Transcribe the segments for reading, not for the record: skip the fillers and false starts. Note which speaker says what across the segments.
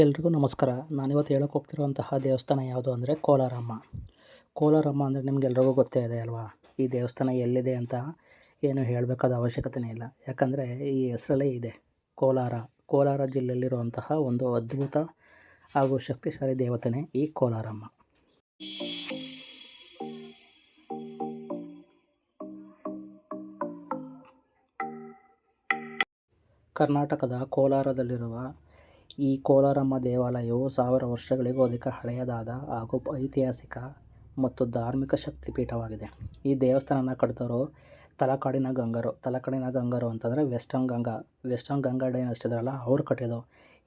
Speaker 1: ಎಲ್ರಿಗೂ ನಮಸ್ಕಾರ. ನಾನಿವತ್ತು ಹೇಳೋಕೆ ಹೋಗ್ತಿರುವಂತಹ ದೇವಸ್ಥಾನ ಯಾವುದು ಅಂದರೆ ಕೋಲಾರಮ್ಮ. ಕೋಲಾರಮ್ಮ ಅಂದರೆ ನಿಮಗೆಲ್ರಿಗೂ ಗೊತ್ತೇ ಇದೆ ಅಲ್ವಾ. ಈ ದೇವಸ್ಥಾನ ಎಲ್ಲಿದೆ ಅಂತ ಏನು ಹೇಳಬೇಕಾದ ಅವಶ್ಯಕತೆಯೇ ಇಲ್ಲ, ಯಾಕಂದರೆ ಈ ಹೆಸರಲ್ಲೇ ಇದೆ. ಕೋಲಾರ ಜಿಲ್ಲೆಯಲ್ಲಿರುವಂತಹ ಒಂದು ಅದ್ಭುತ ಹಾಗೂ ಶಕ್ತಿಶಾಲಿ ದೇವತೆಯೇ ಈ ಕೋಲಾರಮ್ಮ. ಕರ್ನಾಟಕದ ಕೋಲಾರದಲ್ಲಿರುವ ಈ ಕೋಲಾರಮ್ಮ ದೇವಾಲಯವು 1000 ವರ್ಷಗಳಿಗೂ ಅಧಿಕ ಹಳೆಯದಾದ ಹಾಗೂ ಐತಿಹಾಸಿಕ ಮತ್ತು ಧಾರ್ಮಿಕ ಶಕ್ತಿಪೀಠವಾಗಿದೆ. ಈ ದೇವಸ್ಥಾನನ ಕಟ್ಟಿದವರು ತಲಕಾಡಿನ ಗಂಗರು ಅಂತಂದರೆ ವೆಸ್ಟರ್ನ್ ಗಂಗಾ ಡೈನಸ್ಟಿ ಇದ್ರಲ್ಲ, ಅವರು ಕಟ್ಟಿದ್ದು.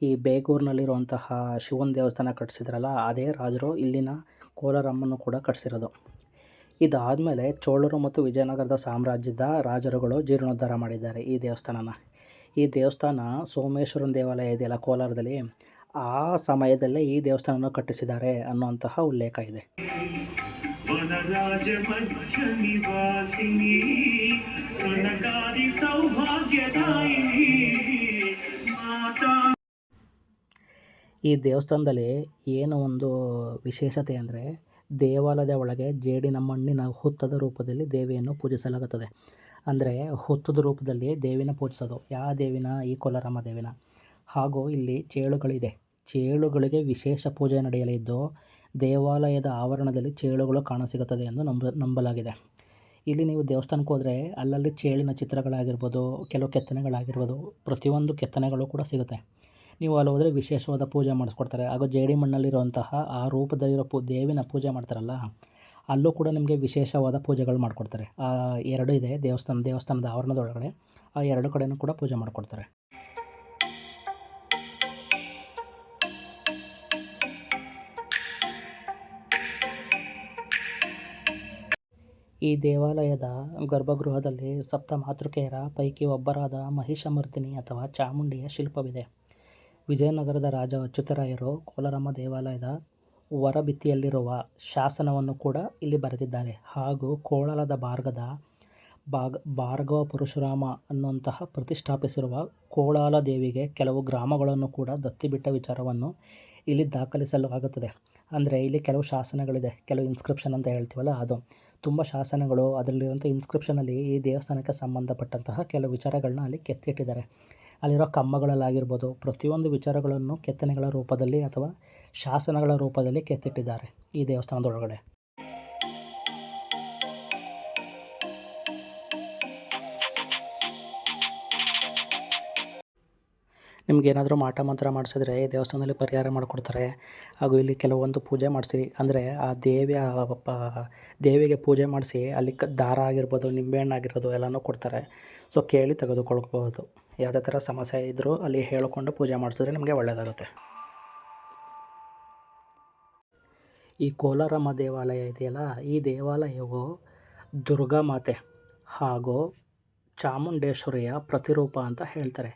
Speaker 1: ಈ ಬೇಗೂರಿನಲ್ಲಿರುವಂತಹ ಶಿವನ ದೇವಸ್ಥಾನ ಕಟ್ಟಿಸಿದ್ರಲ್ಲ, ಅದೇ ರಾಜರು ಇಲ್ಲಿನ ಕೋಲಾರಮ್ಮನ್ನು ಕೂಡ ಕಟ್ಟಿಸಿರೋದು. ಇದಾದಮೇಲೆ ಚೋಳರು ಮತ್ತು ವಿಜಯನಗರದ ಸಾಮ್ರಾಜ್ಯದ ರಾಜರುಗಳು ಜೀರ್ಣೋದ್ಧಾರ ಮಾಡಿದ್ದಾರೆ ಈ ದೇವಸ್ಥಾನನ. ಈ ದೇವಸ್ಥಾನ ಸೋಮೇಶ್ವರನ ದೇವಾಲಯ ಇದೆಯಲ್ಲ ಕೋಲಾರದಲ್ಲಿ, ಆ ಸಮಯದಲ್ಲೇ ಈ ದೇವಸ್ಥಾನವನ್ನು ಕಟ್ಟಿಸಿದ್ದಾರೆ ಅನ್ನುವಂತಹ ಉಲ್ಲೇಖ ಇದೆ. ಈ ದೇವಸ್ಥಾನದಲ್ಲಿ ಏನು ಒಂದು ವಿಶೇಷತೆ ಅಂದರೆ, ದೇವಾಲಯದ ಒಳಗೆ ಜೇಡಿನ ಮಣ್ಣಿನ ಹುತ್ತದ ರೂಪದಲ್ಲಿ ದೇವಿಯನ್ನು ಪೂಜಿಸಲಾಗುತ್ತದೆ. ಅಂದರೆ ಹುತ್ತದ ರೂಪದಲ್ಲಿ ದೇವಿನ ಪೂಜಿಸೋದು. ಯಾವ ದೇವಿನ? ಈ ಕೋಲಾರಮ್ಮ ದೇವಿನ. ಹಾಗೂ ಇಲ್ಲಿ ಚೇಳುಗಳಿದೆ. ಚೇಳುಗಳಿಗೆ ವಿಶೇಷ ಪೂಜೆ ನಡೆಯಲಿದ್ದು, ದೇವಾಲಯದ ಆವರಣದಲ್ಲಿ ಚೇಳುಗಳು ಕಾಣಸಿಗುತ್ತದೆ ಎಂದು ನಂಬಲಾಗಿದೆ. ಇಲ್ಲಿ ನೀವು ದೇವಸ್ಥಾನಕ್ಕೆ ಹೋದರೆ ಅಲ್ಲಲ್ಲಿ ಚೇಳಿನ ಚಿತ್ರಗಳಾಗಿರ್ಬೋದು, ಕೆಲವು ಕೆತ್ತನೆಗಳಾಗಿರ್ಬೋದು, ಪ್ರತಿಯೊಂದು ಕೆತ್ತನೆಗಳು ಕೂಡ ಸಿಗುತ್ತೆ. ನೀವು ಅಲ್ಲಿ ಹೋದರೆ ವಿಶೇಷವಾದ ಪೂಜೆ ಮಾಡಿಸ್ಕೊಡ್ತಾರೆ. ಹಾಗೂ ಜೇಡಿ ಮಣ್ಣಲ್ಲಿರುವಂತಹ ಆ ರೂಪದಲ್ಲಿರೋ ದೇವಿನ ಪೂಜೆ ಮಾಡ್ತಾರಲ್ಲ, ಅಲ್ಲೂ ಕೂಡ ನಿಮಗೆ ವಿಶೇಷವಾದ ಪೂಜೆಗಳು ಮಾಡಿಕೊಡ್ತಾರೆ. ಎರಡು ಇದೆ ದೇವಸ್ಥಾನದ ಆವರಣದ ಒಳಗಡೆ, ಆ ಎರಡು ಕಡೆಯೂ ಕೂಡ ಪೂಜೆ ಮಾಡಿಕೊಡ್ತಾರೆ. ಈ ದೇವಾಲಯದ ಗರ್ಭಗೃಹದಲ್ಲಿ ಸಪ್ತ ಮಾತೃಕೆಯರ ಪೈಕಿ ಒಬ್ಬರಾದ ಮಹಿಷಮರ್ದಿನಿ ಅಥವಾ ಚಾಮುಂಡಿಯ ಶಿಲ್ಪವಿದೆ. ವಿಜಯನಗರದ ರಾಜ ಅಚ್ಯುತರಾಯರು ಕೋಲಾರಮ್ಮ ದೇವಾಲಯದ ಹೊರಭಿತ್ತಿಯಲ್ಲಿರುವ ಶಾಸನವನ್ನು ಕೂಡ ಇಲ್ಲಿ ಬರೆದಿದ್ದಾರೆ. ಹಾಗೂ ಕೋಳಲದ ಭಾರ್ಗವ ಪರಶುರಾಮ ಅನ್ನುವಂತಹ ಪ್ರತಿಷ್ಠಾಪಿಸಿರುವ ಕೋಳಲ ದೇವಿಗೆ ಕೆಲವು ಗ್ರಾಮಗಳನ್ನು ಕೂಡ ದತ್ತಿ ಬಿಟ್ಟ ವಿಚಾರವನ್ನು ಇಲ್ಲಿ ದಾಖಲಿಸಲಾಗುತ್ತದೆ. ಅಂದರೆ ಇಲ್ಲಿ ಕೆಲವು ಶಾಸನಗಳಿದೆ, ಕೆಲವು ಇನ್ಸ್ಕ್ರಿಪ್ಷನ್ ಅಂತ ಹೇಳ್ತೀವಲ್ಲ, ಅದು ತುಂಬ ಶಾಸನಗಳು. ಅದರಲ್ಲಿರುವಂಥ ಇನ್ಸ್ಕ್ರಿಪ್ಷನಲ್ಲಿ ಈ ದೇವಸ್ಥಾನಕ್ಕೆ ಸಂಬಂಧಪಟ್ಟಂತಹ ಕೆಲವು ವಿಚಾರಗಳನ್ನ ಅಲ್ಲಿ ಕೆತ್ತಿಟ್ಟಿದ್ದಾರೆ. ಅಲ್ಲಿರೋ ಕಂಬಗಳಲ್ಲಾಗಿರ್ಬೋದು, ಪ್ರತಿಯೊಂದು ವಿಚಾರಗಳನ್ನು ಕೆತ್ತನೆಗಳ ರೂಪದಲ್ಲಿ ಅಥವಾ ಶಾಸನಗಳ ರೂಪದಲ್ಲಿ ಕೆತ್ತಿಟ್ಟಿದ್ದಾರೆ ಈ ದೇವಸ್ಥಾನದೊಳಗಡೆ. ನಿಮಗೇನಾದರೂ ಮಾಟ ಮಂತ್ರ ಮಾಡಿಸಿದ್ರೆ ಈ ದೇವಸ್ಥಾನದಲ್ಲಿ ಪರಿಹಾರ ಮಾಡಿಕೊಡ್ತಾರೆ. ಹಾಗೂ ಇಲ್ಲಿ ಕೆಲವೊಂದು ಪೂಜೆ ಮಾಡಿಸಿ, ಅಂದರೆ ಆ ದೇವಿಗೆ ಪೂಜೆ ಮಾಡಿಸಿ ಅಲ್ಲಿ ದಾರ ಆಗಿರ್ಬೋದು, ನಿಂಬೆಹಣ್ಣು ಆಗಿರ್ಬೋದು ಎಲ್ಲನೂ ಕೊಡ್ತಾರೆ. ಸೊ ಕೇಳಿ ತೆಗೆದುಕೊಳ್ಬೋದು. ಯಾವುದೇ ಥರ ಸಮಸ್ಯೆ ಇದ್ದರೂ ಅಲ್ಲಿ ಹೇಳಿಕೊಂಡು ಪೂಜೆ ಮಾಡಿಸಿದ್ರೆ ನಿಮಗೆ ಒಳ್ಳೆಯದಾಗುತ್ತೆ. ಈ ಕೋಲಾರಮ್ಮ ದೇವಾಲಯ ಇದೆಯಲ್ಲ, ಈ ದೇವಾಲಯವು ದುರ್ಗಾ ಮಾತೆ ಹಾಗೂ ಚಾಮುಂಡೇಶ್ವರಿಯ ಪ್ರತಿರೂಪ ಅಂತ ಹೇಳ್ತಾರೆ.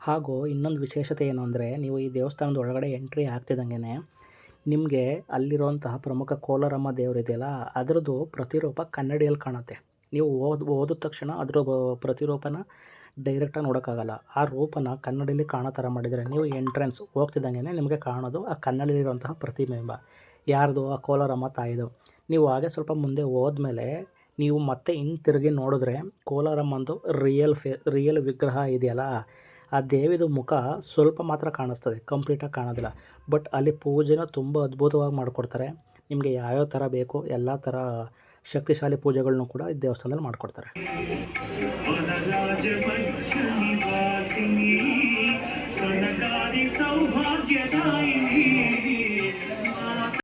Speaker 1: ಹಾಗೂ ಇನ್ನೊಂದು ವಿಶೇಷತೆ ಏನು ಅಂದರೆ, ನೀವು ಈ ದೇವಸ್ಥಾನದ ಒಳಗಡೆ ಎಂಟ್ರಿ ಆಗ್ತಿದ್ದಂಗೆ ನಿಮಗೆ ಅಲ್ಲಿರುವಂತಹ ಪ್ರಮುಖ ಕೋಲಾರಮ್ಮ ದೇವರಿದೆಯಲ್ಲ, ಅದರದ್ದು ಪ್ರತಿರೂಪ ಕನ್ನಡಿಯಲ್ಲಿ ಕಾಣುತ್ತೆ. ನೀವು ಓದಿದ ತಕ್ಷಣ ಅದರ ಪ್ರತಿರೂಪನ ಡೈರೆಕ್ಟಾಗಿ ನೋಡೋಕ್ಕಾಗಲ್ಲ. ಆ ರೂಪನ ಕನ್ನಡಿಯಲ್ಲಿ ಕಾಣೋ ಥರ ಮಾಡಿದರೆ, ನೀವು ಎಂಟ್ರೆನ್ಸ್ ಹೋಗ್ತಿದ್ದಂಗೆ ನಿಮಗೆ ಕಾಣೋದು ಆ ಕನ್ನಡಿಯಲ್ಲಿರುವಂತಹ ಪ್ರತಿಬಿಂಬ. ಯಾರ್ದು? ಆ ಕೋಲಾರಮ್ಮ ತಾಯಿದು. ನೀವು ಹಾಗೆ ಸ್ವಲ್ಪ ಮುಂದೆ ಹೋದ್ಮೇಲೆ ನೀವು ಮತ್ತೆ ಹಿಂತಿರುಗಿ ನೋಡಿದ್ರೆ ಕೋಲಾರಮ್ಮಂದು ರಿಯಲ್ ವಿಗ್ರಹ ಇದೆಯಲ್ಲ, ಆ ದೇವಿದು ಮುಖ ಸ್ವಲ್ಪ ಮಾತ್ರ ಕಾಣಿಸ್ತದೆ, ಕಂಪ್ಲೀಟಾಗಿ ಕಾಣೋದಿಲ್ಲ. ಬಟ್ ಅಲ್ಲಿ ಪೂಜೆನ ತುಂಬ ಅದ್ಭುತವಾಗಿ ಮಾಡಿಕೊಡ್ತಾರೆ. ನಿಮಗೆ ಯಾವ್ಯಾವ ಥರ ಬೇಕು ಎಲ್ಲ ಥರ ಶಕ್ತಿಶಾಲಿ ಪೂಜೆಗಳನ್ನೂ ಕೂಡ ಈ ದೇವಸ್ಥಾನದಲ್ಲಿ ಮಾಡಿಕೊಡ್ತಾರೆ.